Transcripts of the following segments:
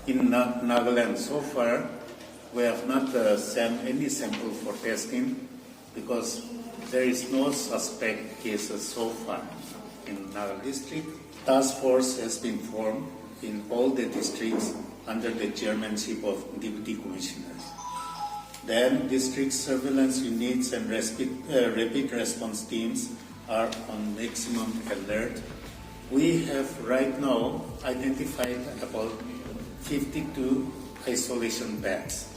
In Nagaland, so far, we have not sent any sample for testing because there is no suspect cases so far in Nagaland district. Task force has been formed in all the districts under the chairmanship of deputy commissioners. Then district surveillance units and rapid response teams are on maximum alert. We have right now identified about 52 isolation beds.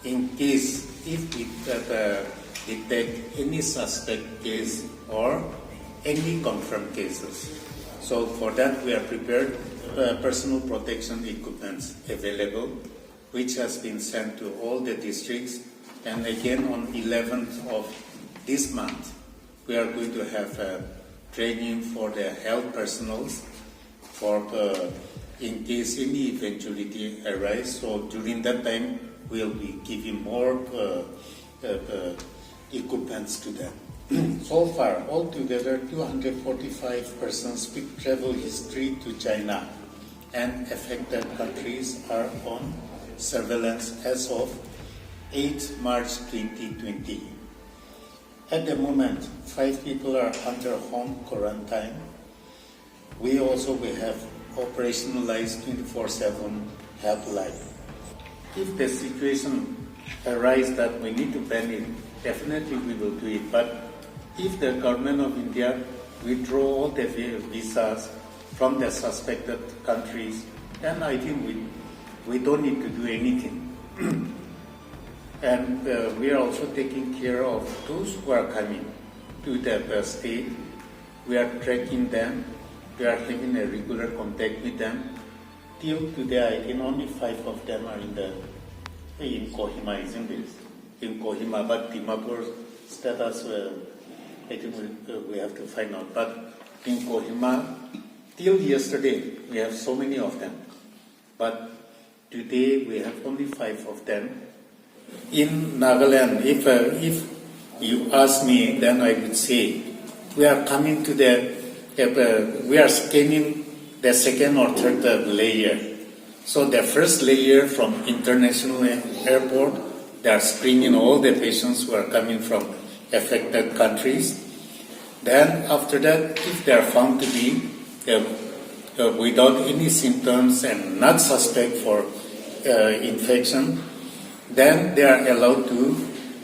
In case if we detect any suspect case or any confirmed cases. So for that we are prepared personal protection equipment available, which has been sent to all the districts. And again on 11th of this month, we are going to have training for the health personnel for in case any eventuality arise. So during that time, we'll be giving more equipments to them. So far, altogether, 245 persons with travel history to China and affected countries are on surveillance as of 8 March 2020. At the moment, 5 people are under home quarantine. We have operationalized 24/7 helpline. If the situation arises that we need to ban it, definitely we will do it. But if the government of India withdraw all the visas from the suspected countries, then I think we don't need to do anything. And we are also taking care of those who are coming to the state. We are tracking them. We are having a regular contact with them. Till today, I think only 5 of them are in Kohima, isn't it? In Kohima, but Dimapur status, I think we have to find out. But in Kohima, till yesterday, we have so many of them. But today, we have only 5 of them. In Nagaland, if you ask me, then I would say we are coming to we are scanning the second or third layer. So the first layer from international airport, they are screening all the patients who are coming from affected countries. Then after that, if they are found to be without any symptoms and not suspect for infection, then they are allowed to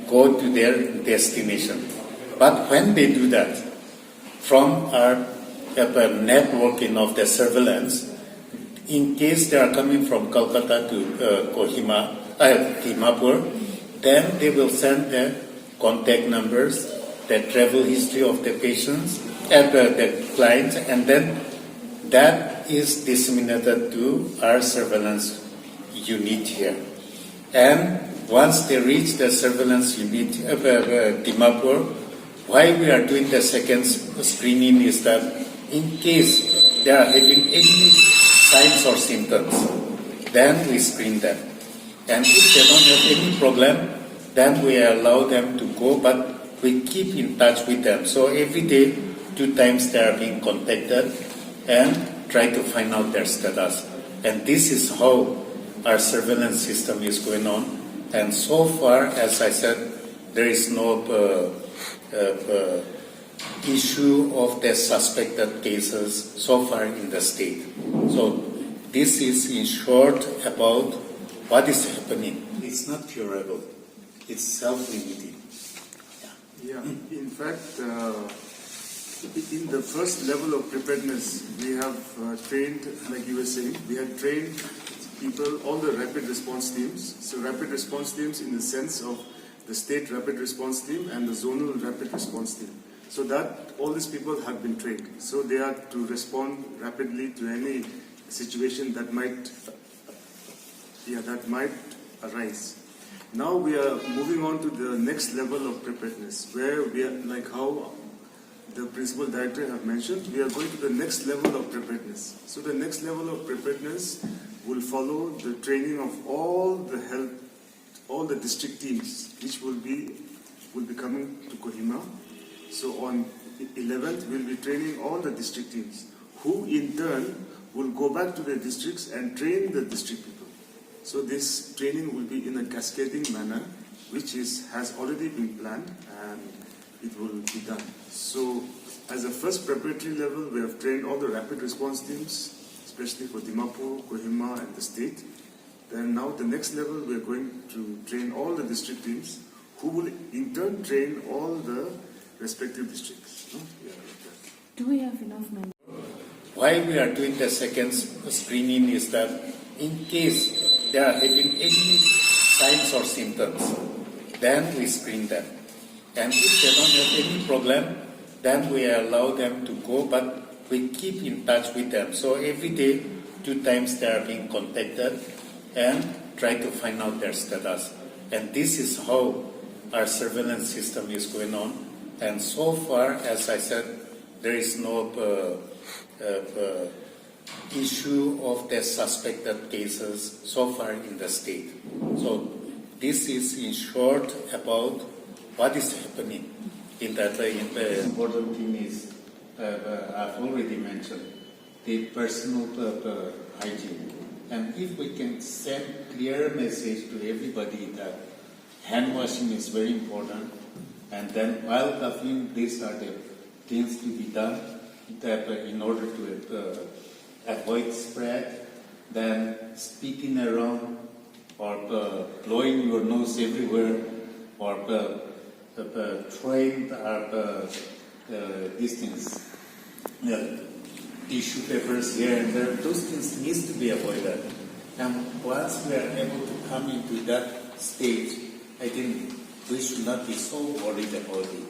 go to their destination. But when they do that, from our networking of the surveillance, in case they are coming from Kolkata to Kohima, Dimapur, then they will send the contact numbers, the travel history of the patients, and the clients, and then that is disseminated to our surveillance unit here. And once they reach the surveillance unit, Dimapur, why we are doing the second screening is that in case they are having any signs or symptoms, then we screen them. And if they don't have any problem, then we allow them to go, but we keep in touch with them. So every day, 2 times they are being contacted and try to find out their status. And this is how our surveillance system is going on. And so far, as I said, there is no issue of the suspected cases so far in the state. So this is in short about what is happening. It's not curable. It's self-limiting. Yeah. In fact, in the first level of preparedness, we have trained, like you were saying, we have trained people, all the rapid response teams. So rapid response teams in the sense of the state rapid response team and the zonal rapid response team. So that all these people have been trained. So they are to respond rapidly to any situation that might arise. Now we are moving on to the next level of preparedness, where we are, like how the principal director have mentioned, we are going to the next level of preparedness. So the next level of preparedness will follow the training of all the district teams, which will be will be coming to Kohima. So on 11th, we'll be training all the district teams, who in turn will go back to their districts and train the district people. So this training will be in a cascading manner, which has already been planned and it will be done. So as a first preparatory level, we have trained all the rapid response teams, especially for Dimapur, Kohima and the state. Then now the next level, we are going to train all the district teams, who will in turn train all the respective districts. Do we have enough members? Why we are doing the second screening is that in case they are having any signs or symptoms, then we screen them. And if they don't have any problem, then we allow them to go, but we keep in touch with them. So every day, 2 times they are being contacted and try to find out their status. And this is how our surveillance system is going on. And so far, as I said, there is no issue of the suspected cases so far in the state. So this is in short about what is happening in that. The important thing is, I've already mentioned, the personal hygiene. And if we can send clear message to everybody that hand washing is very important, and then while coughing, these are the things to be done that in order to avoid spread, then spitting around or blowing your nose everywhere or throwing these things, tissue papers here and there, those things need to be avoided. And once we are able to come into that stage, I think we should not be so worried about it.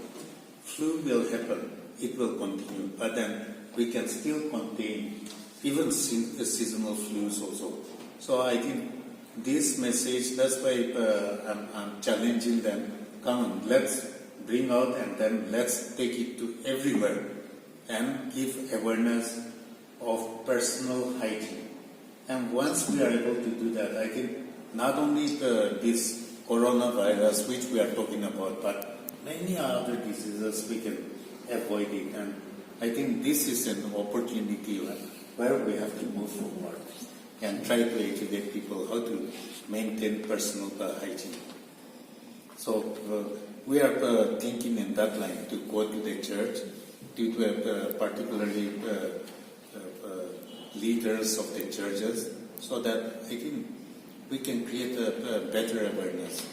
Flu will happen, it will continue, but then we can still contain even seasonal flus also. So I think this message, that's why I'm challenging them. Come on, let's bring out and then let's take it to everywhere and give awareness of personal hygiene. And once we are able to do that, I think not only this coronavirus, which we are talking about, but many other diseases, we can avoid it. And I think this is an opportunity where we have to move forward and try to educate people how to maintain personal hygiene. So we are thinking in that line to go to the church, to particularly leaders of the churches, so that I think we can create a better awareness.